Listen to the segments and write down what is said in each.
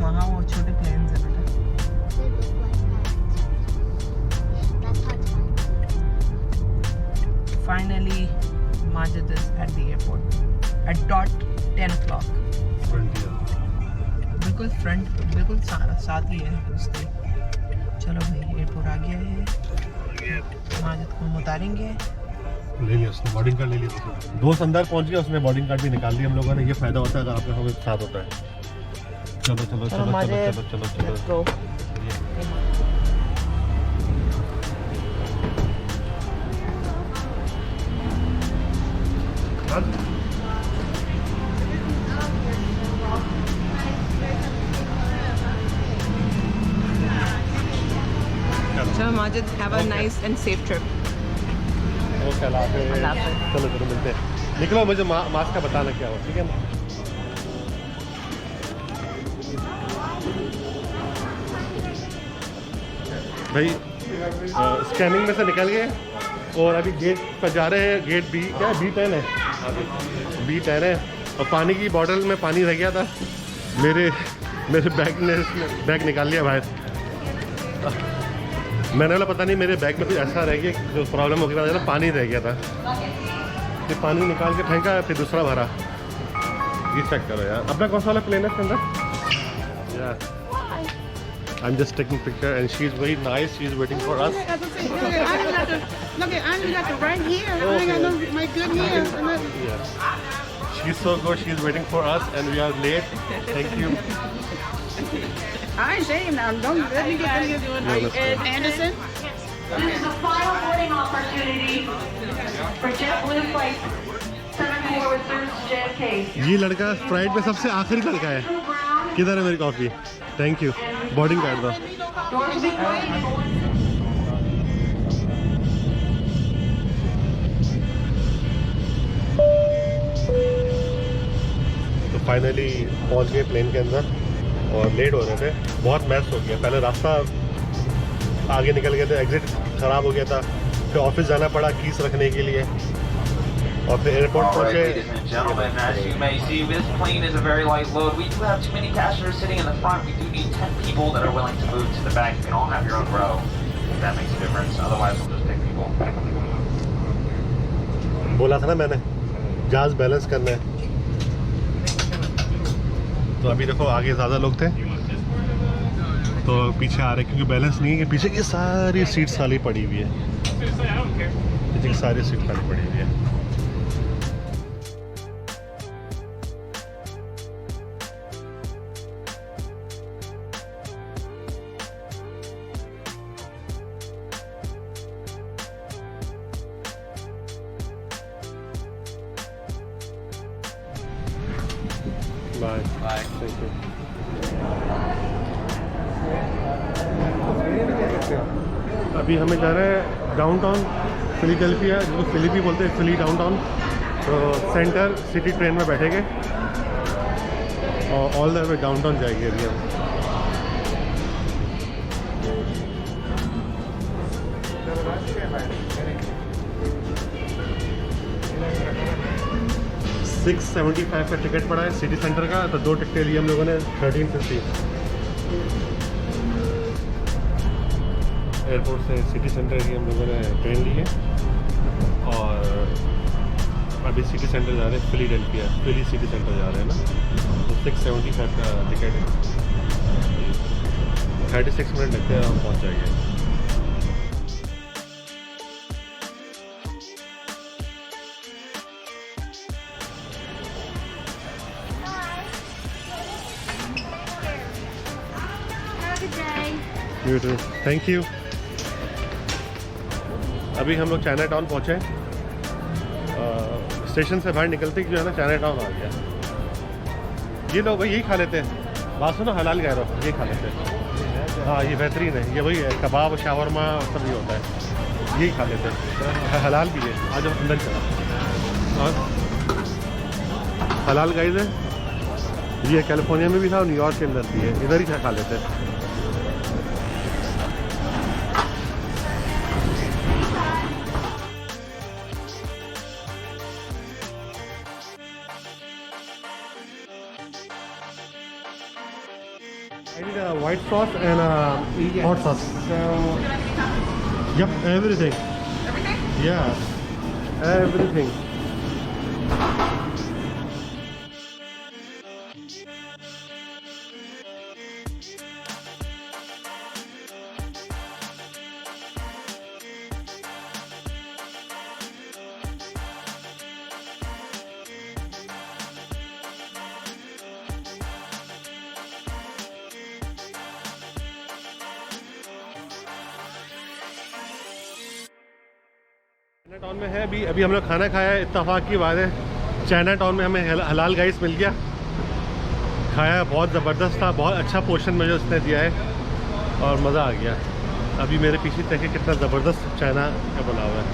वहाँ वो छोटे प्लेन्स हैं बेटा। Finally, Majid is at the airport at dot 10 o'clock. बिल्कुल फ्रंट, बिल्कुल साथ ही है उसके। चलो भाई एयरपोर्ट आ गया है, माजिद को हम उतारेंगे। ले लिया उसने, बोर्डिंग कार्ड ले लिया उसने। दोस्त अंदर पहुंच गया, उसने बोर्डिंग कार्ड भी निकाल लिया हम लोगों ने। ये फायदा होता है अगर आपके साथ होता है। चलो चलो चलो चलो चलो चलो चलो। चलो Majid, have a nice and safe trip. Okay, अल्लाह हाफ़िज़। चलो चलो मिलते हैं। निकलो, मुझे मास्क का बताना क्या हुआ, ठीक है ना? भाई स्कैनिंग में से निकल गए और अभी गेट पर जा रहे हैं। गेट बी, क्या है, B10 है, B10 है। और पानी की बोतल में पानी रह गया था, मेरे बैग निकाल लिया बाहर। मैंने बोला पता नहीं मेरे बैग में कुछ ऐसा रह गया, जो प्रॉब्लम हो गया था, पानी रह गया था। फिर पानी निकाल के फेंका, फिर दूसरा भरा। ये चेक करो यार, अपना कौन सा वाला प्लेन है इसके अंदर? I'm just taking picture and she's very nice. She's waiting for us. Look at, I only got the right here. I ain't got no my good hair. Yeah. She's so good. She's waiting for us and we are late. Thank you. I ain't saying now. Don't let me get Anderson. This is the final boarding opportunity for JetBlue flight 74 returns to JFK. ये लड़का flight में सबसे आखिरी लड़का है। किधर है मेरी coffee? Thank you. Boarding card दो। तो फाइनली पहुंच गए प्लेन के अंदर और लेट हो रहे थे। बहुत मैस हो गया। पहले रास्ता आगे निकल गए थे, एग्जिट ख़राब हो गया था। फिर ऑफिस जाना पड़ा कीस रखने के लिए और फिर एयरपोर्ट पहुंचे। Ladies and gentlemen, as you may see, this plane is a very light load. We do have too many passengers sitting in the front. We do need 10 people that are willing to move to the back. You can all have your own row, if that makes a difference. Otherwise, we'll just pick people. बोला था ना मैंने, जहाज balance करना है। तो अभी देखो आगे ज़्यादा लोग थे तो पीछे आ रहे, क्योंकि बैलेंस नहीं है कि पीछे की सारी सीट्स खाली पड़ी हुई है। पीछे की सारी सीट खाली पड़ी हुई है। Bye bye, thank you. अभी हमें जा रहे हैं डाउनटाउन फिलाडेल्फिया, जिसको फिलिपी बोलते हैं, फिली डाउनटाउन। तो सेंटर सिटी ट्रेन में बैठेंगे और ऑल द वे डाउनटाउन जाएंगे अभी हम। $675 का टिकट पड़ा है सिटी सेंटर का। तो 2 टिकटें लिए हम लोगों ने, 1350। एयरपोर्ट से सिटी सेंटर की हम लोगों ने ट्रेन ली है और अभी सिटी सेंटर जा रहे हैं, फिलाडेल्फिया, फिली सिटी सेंटर जा रहे हैं ना। तो 675 का टिकट है, 36 मिनट लगते हैं, हम पहुँच जाएंगे। You too. Thank you. अभी हम लोग चाइना टाउन पहुँचे। स्टेशन से बाहर निकलते ही जो है ना, चाइना टाउन आ गया। ये लोग यही खा लेते हैं। बात सुनो, हलाल कह रहा हूँ, ये खा लेते हैं। हाँ, ये बेहतरीन है। ये वही है, कबाब, शावरमा सब ये होता है, यही खा लेते हैं। हलाल भी है। आज हम अंदर चला और हलाल गाइस है। ये कैलिफोर्निया में भी था और न्यूयॉर्क के अंदर भी है। इधर ही खा लेते हैं। I need a white sauce and a hot sauce. Yep, everything. Everything? Yeah, everything. China town में है अभी हम लोग खाना खाया है। इत्तेफाक की बात है चाइना टाउन में हमें हलाल गाइस मिल गया। खाया बहुत ज़बरदस्त था, बहुत अच्छा पोर्शन मुझे उसने दिया है और मज़ा आ गया। अभी मेरे पीछे देखे कितना ज़बरदस्त चाइना का बना हुआ है।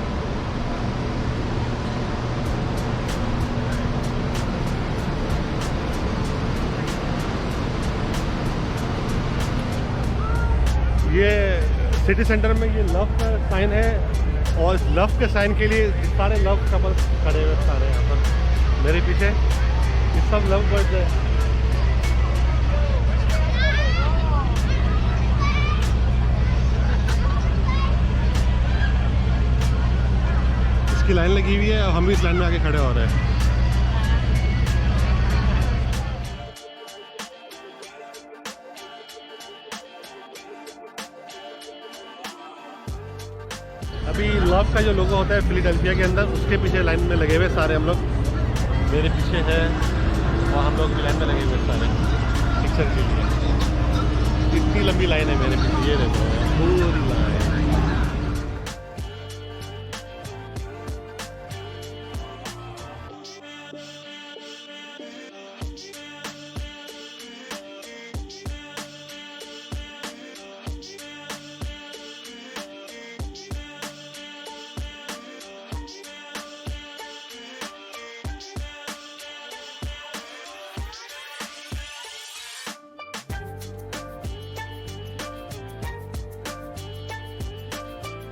ये सिटी सेंटर में ये लव का साइन है और इस लव के साइन के लिए सारे लव कपल्स खड़े हुए सारे यहाँ पर मेरे पीछे, ये सब लव बर्ड्स है। इसकी लाइन लगी हुई है और हम भी इस लाइन में आके खड़े हो रहे हैं। अभी लव का जो लोगो होता है फिलाडेल्फिया के अंदर, उसके पीछे लाइन में लगे हुए सारे हम लोग। मेरे पीछे है और हम लोग भी लाइन में लगे हुए सारे पिक्चर के लिए। इतनी लंबी लाइन है मेरे पीछे, ये देखो पूरी लाइन।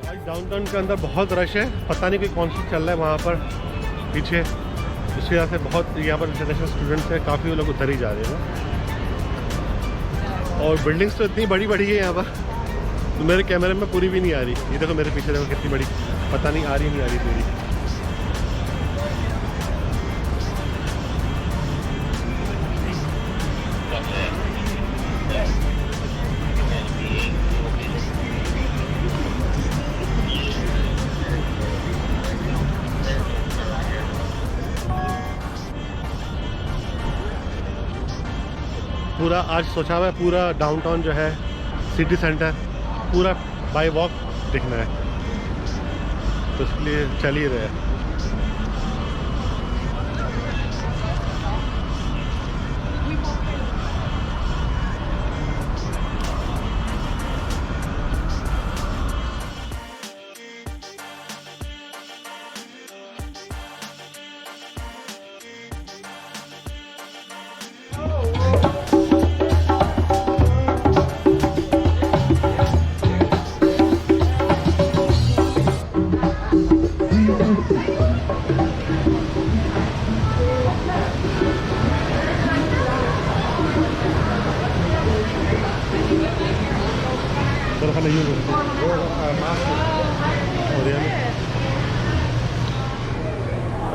आज डाउनटाउन के अंदर बहुत रश है, पता नहीं कोई कॉन्सर्ट चल रहा है वहाँ पर पीछे, उसकी वजह से बहुत यहाँ पर इंटरनेशनल स्टूडेंट्स हैं, काफ़ी लोग उधर ही जा रहे हैं। और बिल्डिंग्स तो इतनी बड़ी बड़ी है यहाँ पर, तो मेरे कैमरे में पूरी भी नहीं आ रही। ये देखो मेरे पीछे देखो कितनी बड़ी, पता नहीं आ रही नहीं आ रही पूरी। पूरा आज सोचा हुआ है पूरा डाउनटाउन जो है सिटी सेंटर पूरा बाय वॉक दिखना है, तो इसके लिए चल ही रहे हैं।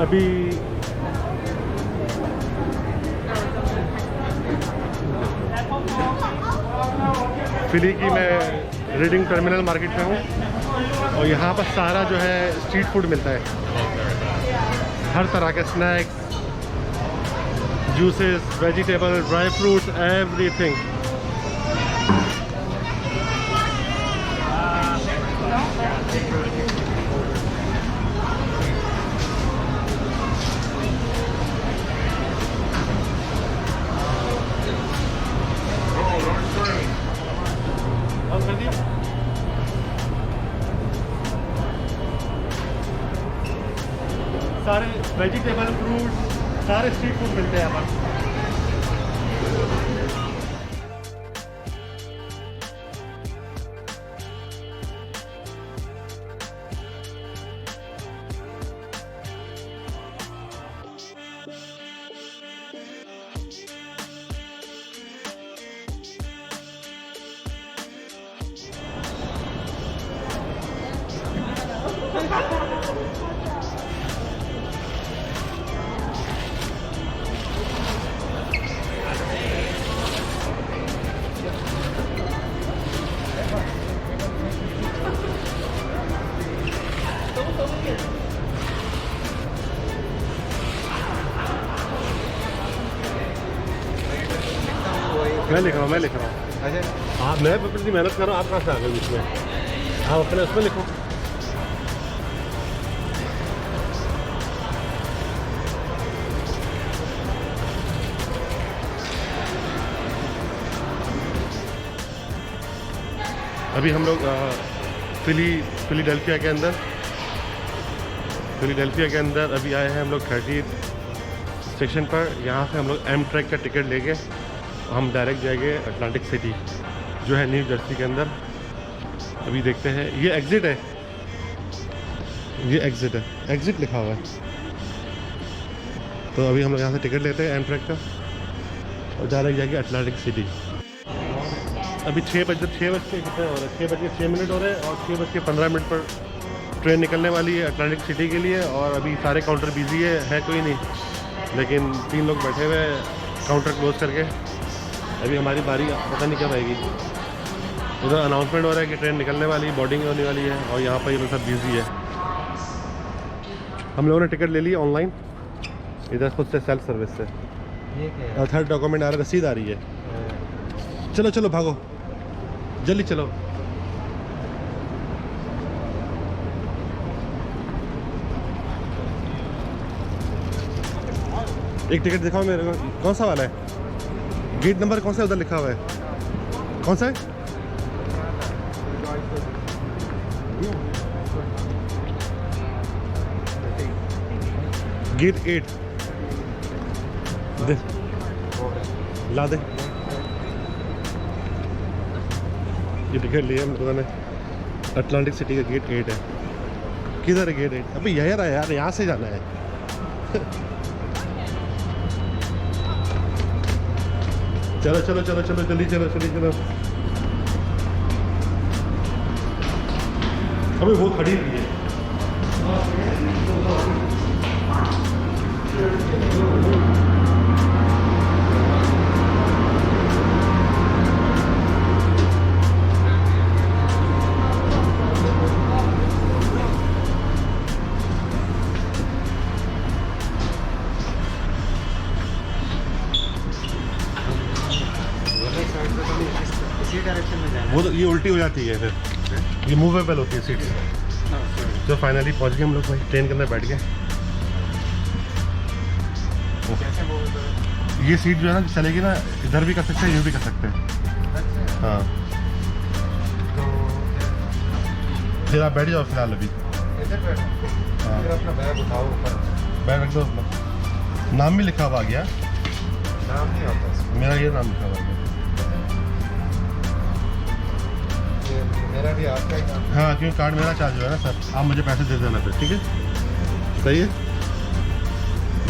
अभी फिली की मैं रीडिंग टर्मिनल मार्केट में हूँ और यहाँ पर सारा जो है स्ट्रीट फूड मिलता है, हर तरह के snacks, juices, vegetable, dry fruits, everything. सारे वेजिटेबल, फ्रूट्स, सारे स्ट्रीट फूड मिलते हैं यहाँ पर। मैं लिख रहा हूँ हाँ, मैं इतनी मेहनत कर रहा हूँ, आप कहाँ से आ गए बीच में? आप अपने उसमें लिखो। अभी हम लोग फिलाडेल्फिया के अंदर अभी आए हैं हम लोग 30 स्टेशन पर। यहाँ से हम लोग एमट्रैक का टिकट लेके हम डायरेक्ट जाएंगे अटलांटिक सिटी जो है न्यू जर्सी के अंदर। अभी देखते हैं, ये एग्ज़िट है, एग्ज़िट लिखा हुआ है। तो अभी हम लोग यहाँ से टिकट लेते हैं एमट्रैक का और डायरेक्ट जाएंगे अटलांटिक सिटी। अभी 6 बज के कितने हो रहे हैं? 6 बज के 6 मिनट हो रहे हैं और 6 बज के 15 मिनट पर ट्रेन निकलने वाली है अटलांटिक सिटी के लिए। और अभी सारे काउंटर बिजी है कोई नहीं, लेकिन 3 लोग बैठे हुए हैं काउंटर क्लोज करके। अभी हमारी बारी पता नहीं कब आएगी। उधर अनाउंसमेंट हो रहा है कि ट्रेन निकलने वाली, बोर्डिंग होने वाली है और यहाँ पर ये लोग सब बिजी है। हम लोगों ने टिकट ले ली ऑनलाइन, इधर खुद से सेल्फ सर्विस से। और 3rd डॉक्यूमेंट आ रहा है, रसीद आ रही है। चलो भागो, जल्दी चलो। एक टिकट दिखाओ मेरे को, कौन सा वाला है? गेट नंबर कौन सा उधर लिखा हुआ है? कौन सा है? गेट 8 दे, ला दे। ये टिकट लिया हम लोगों ने, अटलांटिक सिटी का गेट 8 है। किधर है गेट 8? अबे यार यहाँ से जाना है। चलो जल्दी चलो। अबे वो खड़ी हुई है। वो तो ये उल्टी हो जाती है, फिर ये मूवेबल होती है सीट्स। तो फाइनली पहुंच गए हम लोग भाई, ट्रेन के अंदर बैठ गए। ये सीट जो है ना चलेगी ना, इधर भी कर सकते हैं, यूँ भी कर सकते हैं। हाँ फिर आप बैठ जाओ फिलहाल अभी। हाँ अपना बैग उठाओ ऊपर, बैग रख दो अपना। नाम भी लिखा हुआ आ गया, नाम नहीं आता इसमें। मेरा ये नाम लिखा हुआ आ गया। मेरा भी आपका ही नाम। हाँ क्योंकि कार्ड मेरा चार्ज हुआ है ना सर, आप मुझे पैसे दे देना फिर, ठीक है? सही है,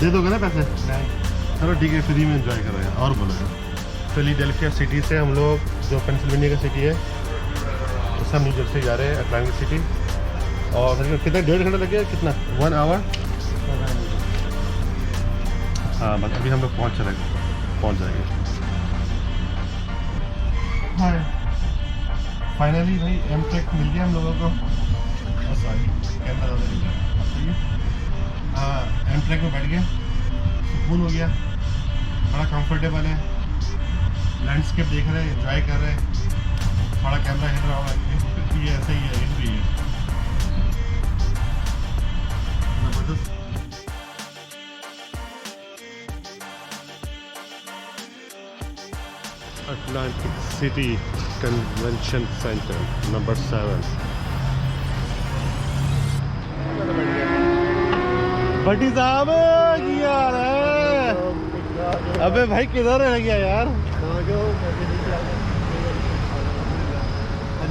दे दोगे ना पैसे? नहीं। चलो ठीक है, फ्री में एंजॉय करो यार। और बोलो यार, फिलाडेल्फिया सिटी से हम लोग जो पेंसिल्वेनिया का सिटी है उससे हम न्यू जर्सी जा रहे हैं अटलांटिक सिटी। और कितना 1.5 घंटा लग गया, कितना 1 आवर? हाँ बस अभी हम लोग पहुँच जाएंगे। हाँ फाइनली भाई एमट्रैक मिल गया हम लोगों को। हाँ एमट्रैक में बैठ गए, सुकून हो गया, बड़ा कंफर्टेबल है। लैंडस्केप देख रहे हैं, एंजॉय कर रहे हैं। बड़ा कैमरा हिल रहा होगा, ये ऐसे ही है, हिल भी है जबरदस्त। Atlantic city convention centre number 7। भट्टी साहब यार, अबे भाई किधर रह गया यार?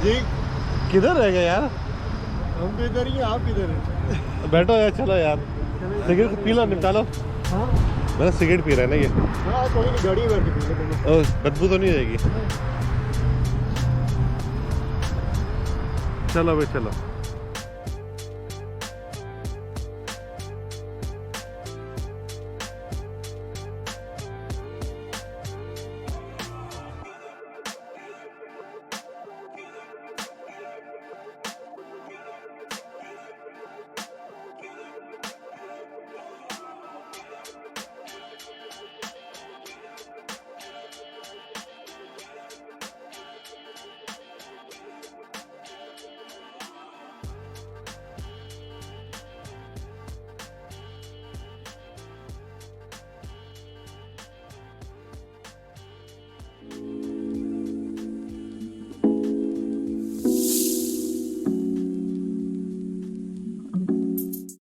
जी किधर रह गया यार? हम तो इधर ही, आप किधर हैं? बैठो यार, चलो यार सिगरेट पी लो, निपटा लो। हाँ मेरा सिगरेट पी रहा है ना ये। हाँ कोई नहीं, गाड़ी में बैठ के पी लो। बदबू तो नहीं जाएगी? चलो भाई चलो।